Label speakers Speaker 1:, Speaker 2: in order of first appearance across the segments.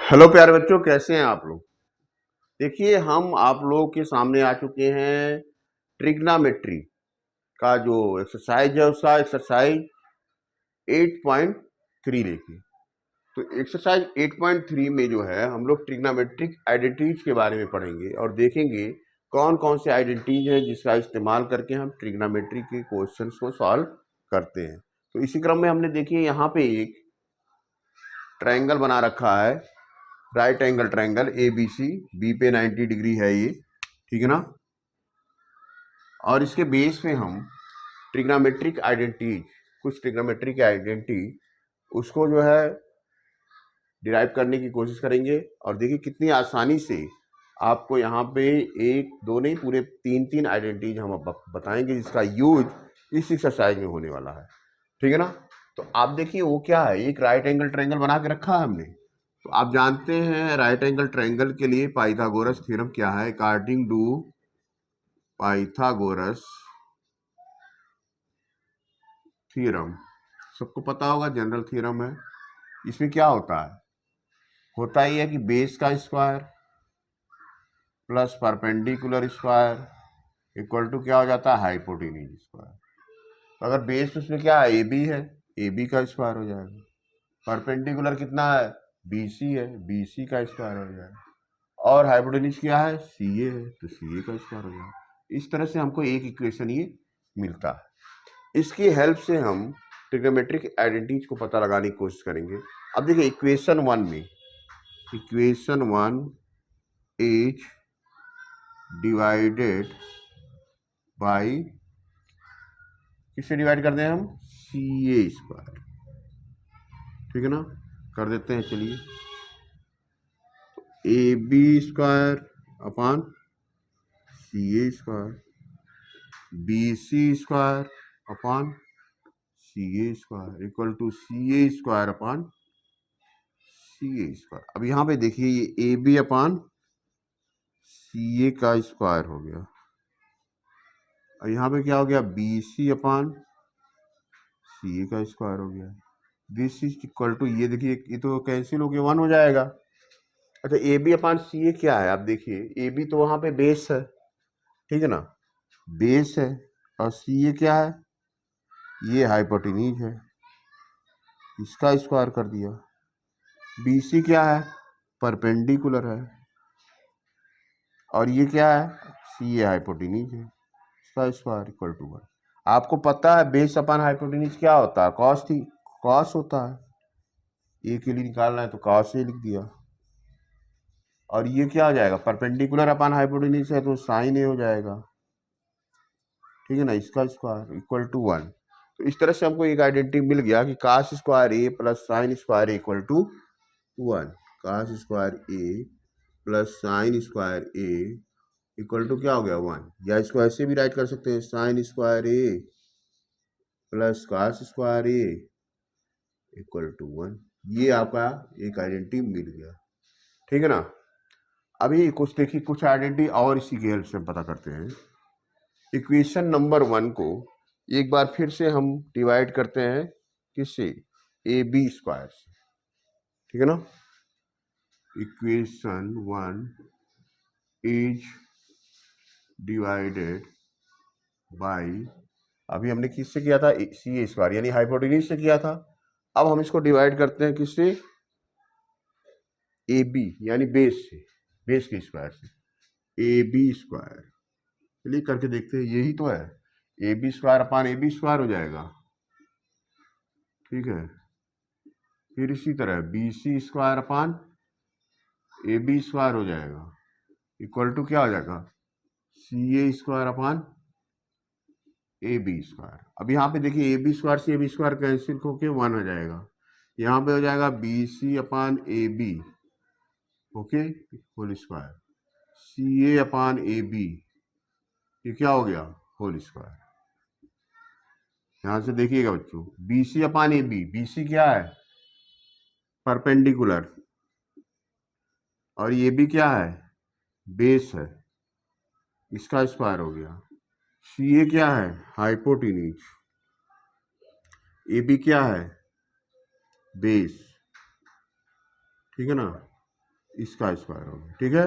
Speaker 1: Hello प्यारे बच्चों, कैसे हैं आप लोग। देखिए, हम आप लोगों के सामने आ चुके हैं ट्रिग्नोमेट्री का जो एक्सरसाइज है, उसका एक्सरसाइज 8.3 लेके। तो एक्सरसाइज 8.3 में जो है हम लोग ट्रिग्नोमेट्रिक आइडेंटिटीज के बारे में पढ़ेंगे और देखेंगे कौन कौन से आइडेंटिटीज हैं जिसका इस्तेमाल करके हम ट्रिग्नोमेट्री के क्वेश्चंस को सॉल्व करते हैं। तो इसी क्रम में हमने देखिए यहाँ पे एक ट्रायंगल बना रखा है, right angle triangle A B C. B पे 90 डिग्री है ये, ठीक है ना। और इसके बेस पे हम ट्रिग्नोमेट्रिक आइडेंटिटी, कुछ ट्रिग्नोमेट्रिक आइडेंटिटी उसको जो है डिराइव करने की कोशिश करेंगे। और देखिए कितनी आसानी से आपको यहाँ पे एक दो नहीं, पूरे तीन तीन आइडेंटिटीज हम बताएंगे जिसका यूज इस एक्सरसाइज में होने वाला है, ठीक है ना। तो आप देखिए वो क्या है, एक राइट एंगल ट्रायंगल बना के रखा है हमने। तो आप जानते हैं राइट एंगल ट्रायंगल के लिए पाइथागोरस थ्योरम क्या है। अकॉर्डिंग टू पाइथागोरस थ्योरम, सबको पता होगा, जनरल थ्योरम है। इसमें क्या होता ही है कि बेस का square plus perpendicular square equal to क्या हो जाता है, हाइपोटेन्यूज स्क्वायर। तो अगर बेस उसमें क्या है, ए बी है, ए बी का स्क्वायर हो जाएगा। परपेंडिकुलर कितना है, बी सी है, बी सी का स्क्वायर हो जाएगा। और हाइपोटेन्यूज क्या है, सी ए है, तो सी ए का स्क्वायर हो जाएगा। इस तरह से हमको एक इक्वेशन ये मिलता है। इसकी हेल्प से हम ट्रिग्नोमेट्रिक आइडेंटिटीज को पता लगाने की कोशिश करेंगे। अब देखिए इक्वेशन वन में, equation one is divided by, किससे डिवाइड करते हैं हम, सी ए स्क्वायर, ठीक है ना। कर देते हैं, चलिए। A B square upon C A square, B C square upon C A square equal to C A square upon C A square. अब यहाँ पे देखिए ये ए बी अपॉन सी ए का स्क्वायर हो गया, और यहाँ पे क्या हो गया, बी सी अपॉन सी ए का स्क्वायर हो गया। दिस इज इक्वल टू, ये देखिए ये तो कैंसिल हो गया, 1 हो जाएगा। अच्छा, ए बी अपॉन सी ए क्या है, आप देखिए ए बी तो वहाँ पे बेस है, ठीक है ना, बेस है। और सी ए क्या है, ये हाइपोटेन्यूज है, इसका स्क्वायर कर दिया। बी सी क्या है, परपेंडिकुलर है, और ये क्या है, सी ए हाइपोटेन्यूज है, इसका स्क्वायर इक्वल टू 1। आपको पता है बेस अपॉन हाइपोटेन्यूज क्या होता है, कॉस थी, कॉस होता है। ए के लिए निकालना है तो कॉस ए लिख दिया। और ये क्या हो जाएगा, परपेंडिकुलर अपॉन हाइपोटेन्यूज है तो साइन ए हो जाएगा, ठीक है ना, इसका स्क्वायर इक्वल टू 1। तो इस तरह से हमको एक आइडेंटिटी मिल गया कि cos square A plus sine square equal to 1। Cos square A plus sine square A equal to क्या हो गया, 1। या इसको ऐसे भी राइट कर सकते हैं, sine square A plus cos square A equal to 1। ये आपका एक आइडेंटिटी मिल गया, ठीक है ना। अभी कुछ देखिए, कुछ आइडेंटिटी और इसी की हेल्प से हम पता करते हैं। इक्वेशन नंबर 1 को एक बार फिर से हम डिवाइड करते हैं, किससे, ए बी स्क्वायर से, ठीक है ना। इक्वेशन 1 इज डिवाइडेड बाय, अभी हमने किससे किया था, सी ए स्क्वायर यानी हाइपोटेन्यूज से किया था। अब हम इसको डिवाइड करते हैं किससे, ए बी यानी बेस से, बेस के स्क्वायर से, ए बी स्क्वायर। चलिए करके देखते हैं, यही तो है, A B square upon A B square हो जाएगा, ठीक है। फिर इसी तरह B C square upon A B square हो जाएगा इक्वल टू क्या हो जाएगा, C A square upon A B square. अब यहाँ पे देखिए ए बी स्क्वायर से ए बी स्क्वायर कैंसिल होके 1 हो जाएगा। यहाँ पे हो जाएगा B C upon A B, okay, whole square, C A upon A B, ये क्या हो गया, होल स्क्वायर। यहाँ से देखिएगा बच्चों, B C upon A B, B C क्या है, परपेंडिकुलर, और ये भी क्या है, बेस है, इसका स्क्वायर हो गया। सी ए क्या है, हाइपोटेन्यूज, ए बी क्या है, बेस, ठीक है ना। इसका स्क्वायर होगा, ठीक है।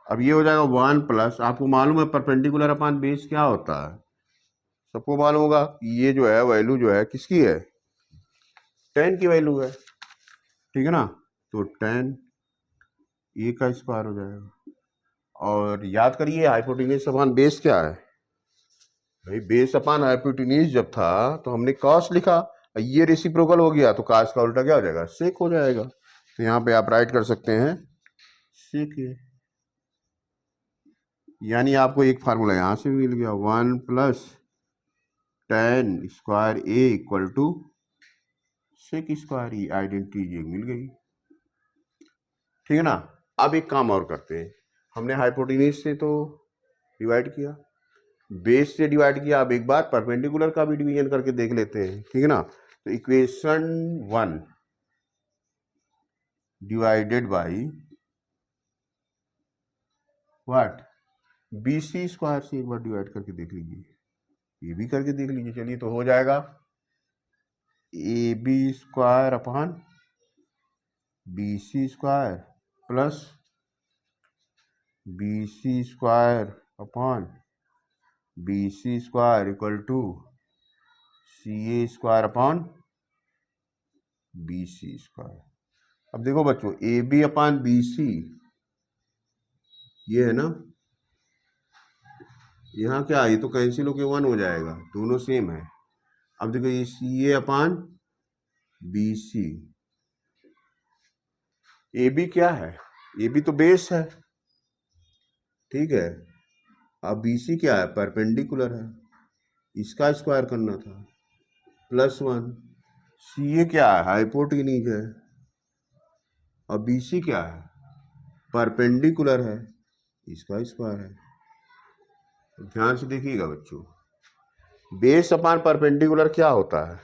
Speaker 1: अब ये हो जाएगा 1 प्लस, आपको मालूम है परपेंडिकुलर अपान बेस क्या होता है, सबको मालूम होगा। ये जो है वैल्यू जो है किसकी है, 10 की वैल्यू है, ठीक है ना। तो 10 ए का स्क्वायर हो जाएगा। और याद करिए हाइपोटेन्यूज अपान बेस क्या है भाई, बेस अपान हाइपोटेन्यूज जब था तो हमने कॉस लिखा, ये रेसिप्रोकल हो गया तो कॉस का उल्टा क्या हो जाएगा, सेक हो जाएगा। तो यहाँ पे आप राइट कर सकते हैं सेक ए, यानी आपको एक फार्मूला यहाँ से मिल गया 1 plus 10 square A equal to sec square ई, आइडेंटिटी मिल गई, ठीक है ना। अब एक काम और करते हैं, हमने हाइपोटेन्यूज से तो डिवाइड किया, बेस से डिवाइड किया, अब एक बार परपेंडिकुलर का भी डिवीजन करके देख लेते हैं, ठीक है ना। तो equation 1 divided by what, B C square से एक बार डिवाइड करके देख लीजिए, ये भी करके देख लीजिए। चलिए तो हो जाएगा A B square upon B C square plus B C square upon B C square equal to C A square upon B C square. अब देखो बच्चों, A B upon B C ये है ना, यहाँ क्या, ये तो कैंसिल होके 1 हो जाएगा, दोनों सेम है। अब देखो ये C A upon B C, A B क्या है, ए बी तो बेस है, ठीक है। अब बी सी क्या है, परपेंडिकुलर है, इसका स्क्वायर करना था, +1। सी ए क्या है, हाइपोटेन्यूज है, और बी सी क्या है, परपेंडिकुलर है, इसका स्क्वायर है। ध्यान से देखिएगा बच्चों, बेस अपान परपेंडिकुलर क्या होता है,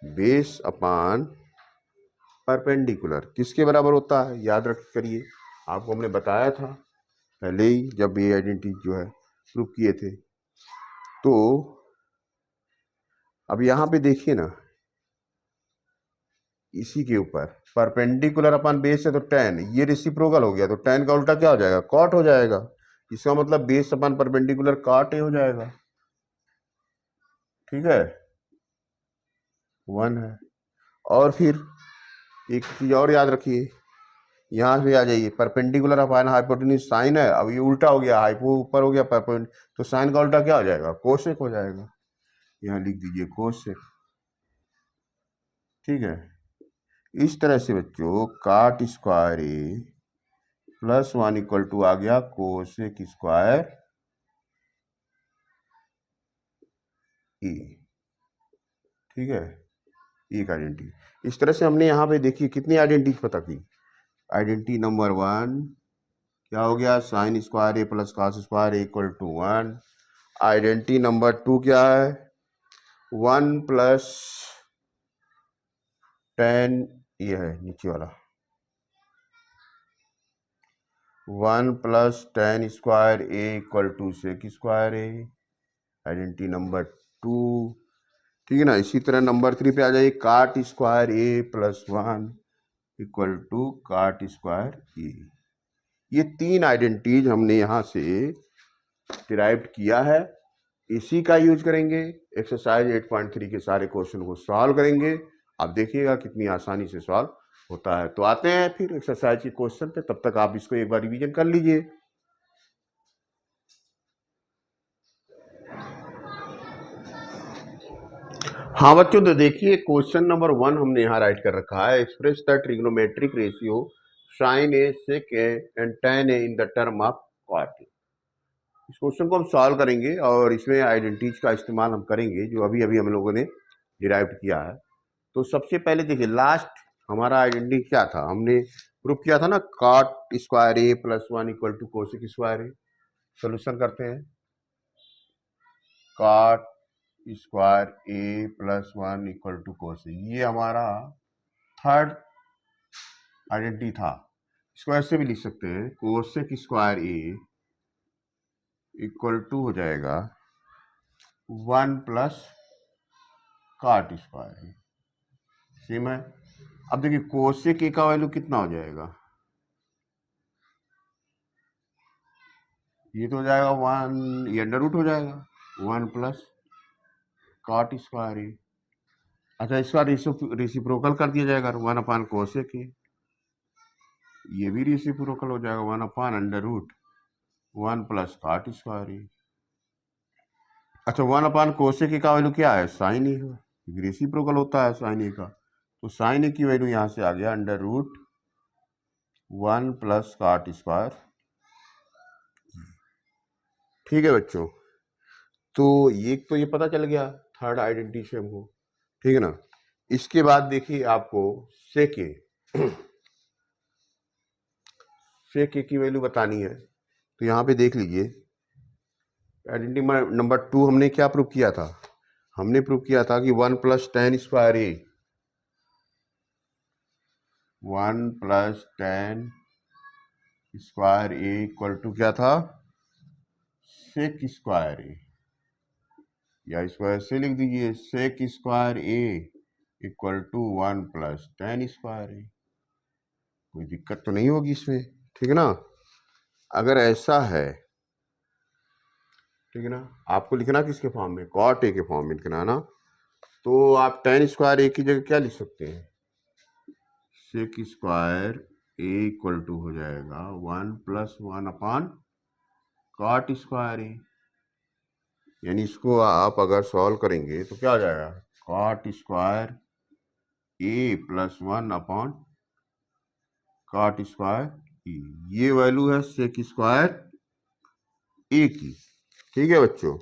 Speaker 1: बेस अपान परपेंडिकुलर किसके बराबर होता है, याद रख करिए, आपको हमने बताया था पहले ही जब ये आइडेंटिटी जो है प्रूव किए थे। तो अब यहाँ पे देखिए ना, इसी के ऊपर परपेंडिकुलर अपान बेस है तो 10, ये रेसिप्रोकल हो गया तो 10 का उल्टा क्या हो जाएगा, कॉट हो जाएगा। इसका मतलब base upon perpendicular cot A हो जाएगा, ठीक है, 1 है। और फिर एक चीज और याद रखिए, यहाँ से आ जाइए, परपेंडिकुलर अपान हाइपोटेन्यूज साइन है, अब ये उल्टा हो गया, हाइपो ऊपर हो गया परपेंड, तो साइन का उल्टा क्या हो जाएगा, कोसेक हो जाएगा, यहाँ लिख दीजिए कोसेक, ठीक है। इस तरह से बच्चों cot square A +1 equal to आ गया कोसेक स्क्वायर ए, ठीक है, एक आइडेंटिटी। इस तरह से हमने यहाँ पे देखिए कितनी आइडेंटिटी पता की। आइडेंटिटी नंबर 1 क्या हो गया, sine square A plus cos square A equal to 1। Identity number 2 क्या है, 1 प्लस 10, ये है नीचे वाला, 1 plus 10 square A equal to sec square A, identity number 2, ठीक है ना। इसी तरह नंबर 3 पे आ जाइए, cot square A +1 equal to cot square A. ये 3 आइडेंटिटीज हमने यहाँ से डिराइव किया है, इसी का यूज करेंगे, एक्सरसाइज 8.3 के सारे क्वेश्चन को सॉल्व करेंगे। आप देखिएगा कितनी आसानी से सॉल्व होता है। तो आते हैं फिर एक्सरसाइज के क्वेश्चन पे, तब तक आप इसको एक बार रिवीजन कर लीजिए। हाँ बच्चों, तो देखिए क्वेश्चन नंबर 1 हमने यहाँ राइट कर रखा है, express the trigonometric ratio sine A sec A and tan A in the term of cot A. इस क्वेश्चन को हम सॉल्व करेंगे और इसमें आइडेंटिटीज का इस्तेमाल हम करेंगे जो अभी अभी हम लोगों ने डिराइव किया है। तो सबसे पहले देखिए, लास्ट हमारा आइडेंटिटी क्या था, हमने प्रूफ किया था ना, cot square A +1 equal to cosec square A. Solution करते हैं, cot square A +1 equal to cosec, ये हमारा थर्ड आइडेंटिटी था। इसको ऐसे भी लिख सकते हैं, cosec square A equal to हो जाएगा 1 plus cot square A, same है। अब देखिए कोसेक ए का वैल्यू कितना हो जाएगा, ये तो हो जाएगा 1, ये अंडर रूट हो जाएगा 1 प्लस कॉट स्क्वायर ए। अच्छा, इसका रेसिप्रोकल कर दिया जाएगा 1 अपान कोसेक ए, ये भी रेसिप्रोकल हो जाएगा 1 upon under root 1 plus cot square A. अच्छा, 1 अपान कोसेक ए का वैल्यू क्या है, साइन ए है, रेसिप्रोकल होता है साइन ए का, तो साइन ए की वैल्यू यहाँ से आ गया under root 1 plus cot square. ठीक है बच्चों, तो ये पता चल गया थर्ड आइडेंटिटी से हमको, ठीक है ना। इसके बाद देखिए आपको सेक ए सेक ए की वैल्यू बतानी है, तो यहाँ पे देख लीजिए आइडेंटिटी नंबर 2 हमने क्या प्रूव किया था, हमने प्रूव किया था कि 1 plus tan square A, 1 plus tan square A equal to क्या था, सेक स्क्वायर ए, या इसको ऐसे लिख दीजिए sec square A equal to 1 plus tan square A. कोई दिक्कत तो नहीं होगी इसमें, ठीक है ना। अगर ऐसा है, ठीक है ना, आपको लिखना किसके फॉर्म में, कॉट ए के फॉर्म में लिखना है ना, तो आप टेन स्क्वायर ए की जगह क्या लिख सकते हैं, sec square A equal to हो जाएगा 1 plus 1 upon cot square A, यानी इसको आप अगर सॉल्व करेंगे तो क्या हो जाएगा, cot square A plus 1 upon cot square A, ये वैल्यू है सेक स्क्वायर ए की। ठीक है बच्चों,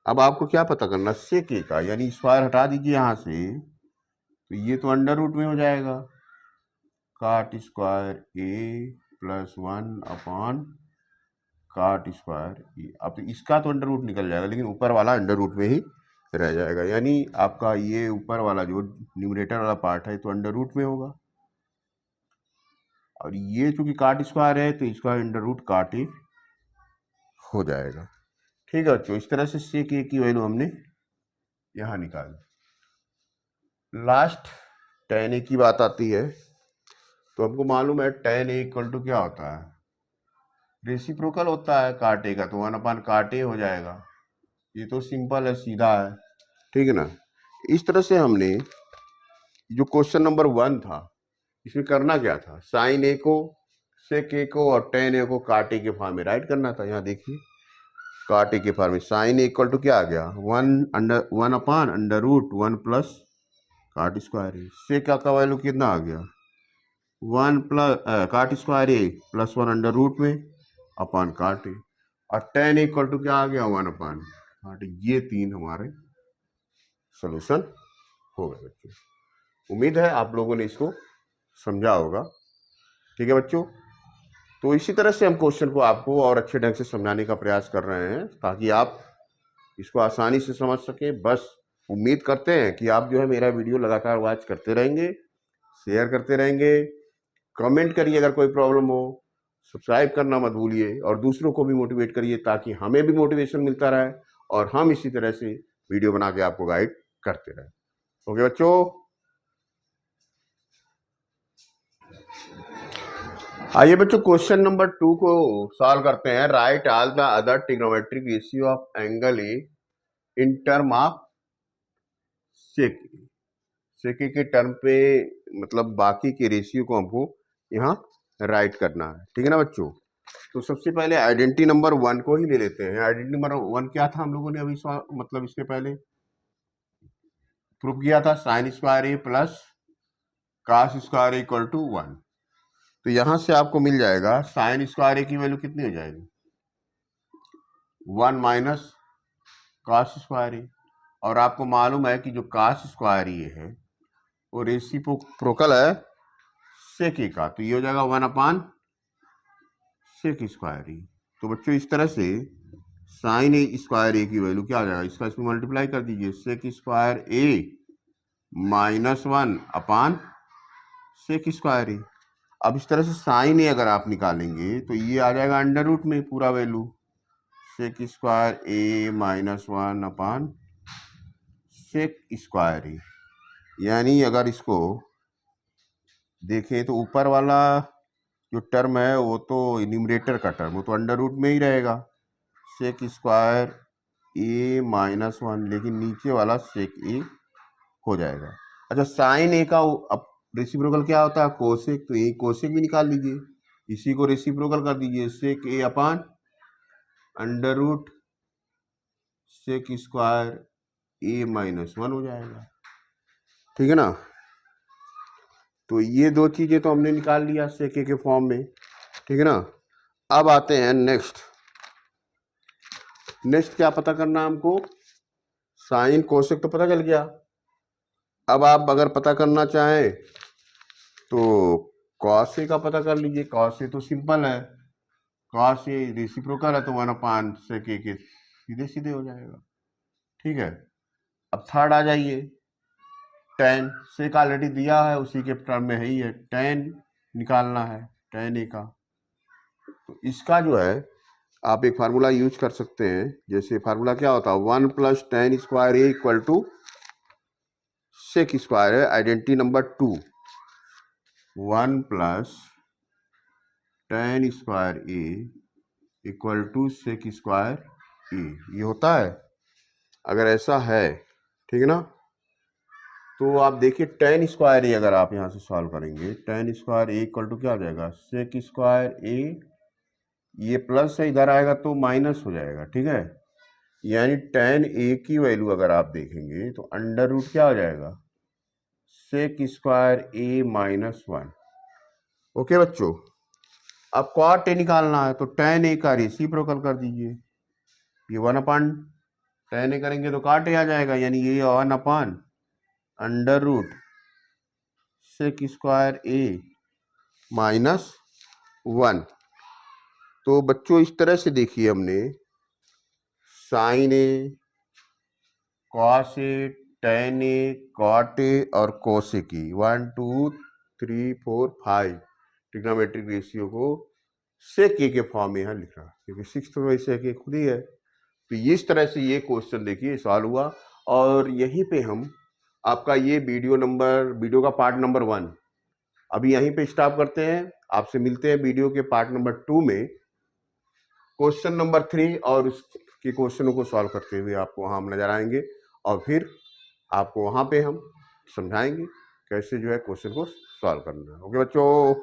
Speaker 1: अब आपको क्या पता करना, सेक ए का, यानी स्क्वायर हटा दीजिए यहाँ से, तो ये तो अंडर रूट में हो जाएगा, cot square A plus 1 upon cot square ए। अब तो इसका तो अंडर रूट निकल जाएगा, लेकिन ऊपर वाला अंडर रूट में ही रह जाएगा, यानी आपका ये ऊपर वाला जो न्यूमरेटर वाला पार्ट है तो अंडर रूट में होगा, और ये चूंकि कॉट स्क्वायर है तो इसका अंडर रूट कॉट ए हो जाएगा। ठीक है बच्चों, इस तरह से सेक ए की वैल्यू हमने यहाँ निकाली। लास्ट टेन ए की बात आती है, तो हमको मालूम है टेन ए इक्वल टू क्या होता है, रेसिप्रोकल होता है काटे का, तो 1 अपान काटे हो जाएगा, ये तो सिंपल है, सीधा है, ठीक है ना। इस तरह से हमने जो क्वेश्चन नंबर 1 था इसमें करना क्या था, साइन ए को, सेक ए को और टेन ए को काटे के फॉर्म में राइट करना था। यहाँ देखिए काटे के फॉर्म में साइन ए इक्वल टू क्या आ गया, 1 upon under root 1 plus cot square A, sec का वैल्यू कितना आ गया, 1 plus cot square A plus 1 under root में अपान काट ए, और टेन इक्वल टू क्या आ गया, 1 अपान काट। ये 3 हमारे सोल्यूशन हो गए बच्चों। उम्मीद है आप लोगों ने इसको समझा होगा। ठीक है बच्चों, तो इसी तरह से हम क्वेश्चन को आपको और अच्छे ढंग से समझाने का प्रयास कर रहे हैं ताकि आप इसको आसानी से समझ सकें। बस उम्मीद करते हैं कि आप जो है मेरा वीडियो लगातार वॉच करते रहेंगे, शेयर करते रहेंगे, कमेंट करिए अगर कोई प्रॉब्लम हो, सब्सक्राइब करना मत भूलिए, और दूसरों को भी मोटिवेट करिए ताकि हमें भी मोटिवेशन मिलता रहे और हम इसी तरह से वीडियो बना के आपको गाइड करते रहें। ओके बच्चों, आइए बच्चों क्वेश्चन नंबर 2 को सॉल्व करते हैं। Write all the other trigonometric ratio of angle A in term of sec. Sec के टर्म पे मतलब बाकी के रेशियो को हमको यहाँ राइट करना है, ठीक है ना बच्चों। तो सबसे पहले आइडेंटिटी नंबर 1 को ही ले लेते हैं। आइडेंटिटी नंबर 1 क्या था, हम लोगों ने अभी मतलब इसके पहले प्रूव किया था, sine square A plus cos square equal to 1। तो यहां से आपको मिल जाएगा साइन स्क्वायर ए की वैल्यू कितनी हो जाएगी, 1 माइनस कॉस स्क्वायर ए, और आपको मालूम है कि जो कॉस स्क्वायर ए है वो रेसिप्रोकल है सेक ए का, तो ये हो जाएगा 1 अपान सेक स्क्वायर ए। तो बच्चों इस तरह से साइन ए स्क्वायर ए की वैल्यू क्या आ जाएगा, इसका इसमें मल्टीप्लाई कर दीजिए, sec square A minus 1 upon sec square ए। अब इस तरह से साइन ए अगर आप निकालेंगे तो ये आ जाएगा अंडर रूट में पूरा value, sec square A minus 1 upon sec square A. यानी अगर इसको देखें तो ऊपर वाला जो टर्म है वो तो न्यूमरेटर का टर्म, वो तो अंडर रूट में ही रहेगा, सेक स्क्वायर ए माइनस वन, लेकिन नीचे वाला सेक ए हो जाएगा। अच्छा, साइन ए का अब रेसिप्रोकल क्या होता है? कोसेक, तो ये कोसेक भी निकाल लीजिए, इसी को रेसिप्रोकल कर दीजिए, sec A upon under root sec square A minus one हो जाएगा। ठीक है ना? तो ये दो चीजें तो हमने निकाल लिया सेक ए के फॉर्म में। ठीक है ना? अब आते हैं नेक्स्ट क्या पता करना है हमको? साइन कोसेक तो पता चल गया। अब आप अगर पता करना चाहें तो कॉस ए का पता कर लीजिए। कॉस ए तो सिंपल है, कॉस ए रेसिप्रोकल है तो 1/, सेक ए के सीधे सीधे हो जाएगा। ठीक है, अब थर्ड आ जाइए, टेन। सेक ऑलरेडी दिया है, उसी के टर्म में है ही है, टेन निकालना है, टेन ए का। तो इसका जो है आप एक फार्मूला यूज कर सकते हैं। जैसे फार्मूला क्या होता है? 1 + tan square A equal to sec square है, identity number 2, 1 + tan square A equal to sec square A, ये होता है। अगर ऐसा है, ठीक है ना, तो आप देखिए tan स्क्वायर ए अगर आप यहाँ से सॉल्व करेंगे, tan square A equal to क्या हो जाएगा? सेक स्क्वायर ए, ये प्लस है, इधर आएगा तो माइनस हो जाएगा। ठीक है, यानी tan ए की वैल्यू अगर आप देखेंगे तो अंडर रूट क्या हो जाएगा? सेक square A minus one. Okay बच्चों, अब क्वाट ए निकालना है तो tan ए का रेसिप्रोकल कर दीजिए, ये 1/, tan ए करेंगे तो काट ए आ जाएगा, यानी ये 1/, under root sec square A minus one. तो बच्चों इस तरह से देखिए, हमने sine A, cos A, tan A, cot A और कोस ए की 1 2 3 4 5 ट्रिग्नोमेट्रिक रेशियो को सेक ए के फॉर्म में यहाँ लिखा, क्योंकि 6 तो सेक ए खुद ही है। तो इस तरह से ये क्वेश्चन देखिए सॉल्व हुआ। और यहीं पे हम आपका ये वीडियो का पार्ट नंबर 1 अभी यहीं पे स्टॉप करते हैं। आपसे मिलते हैं वीडियो के पार्ट नंबर 2 में, क्वेश्चन नंबर 3 और उसके क्वेश्चनों को सॉल्व करते हुए आपको वहाँ हम नजर आएंगे, और फिर आपको वहाँ पे हम समझाएंगे कैसे जो है क्वेश्चन को सॉल्व करना है। ओके बच्चों।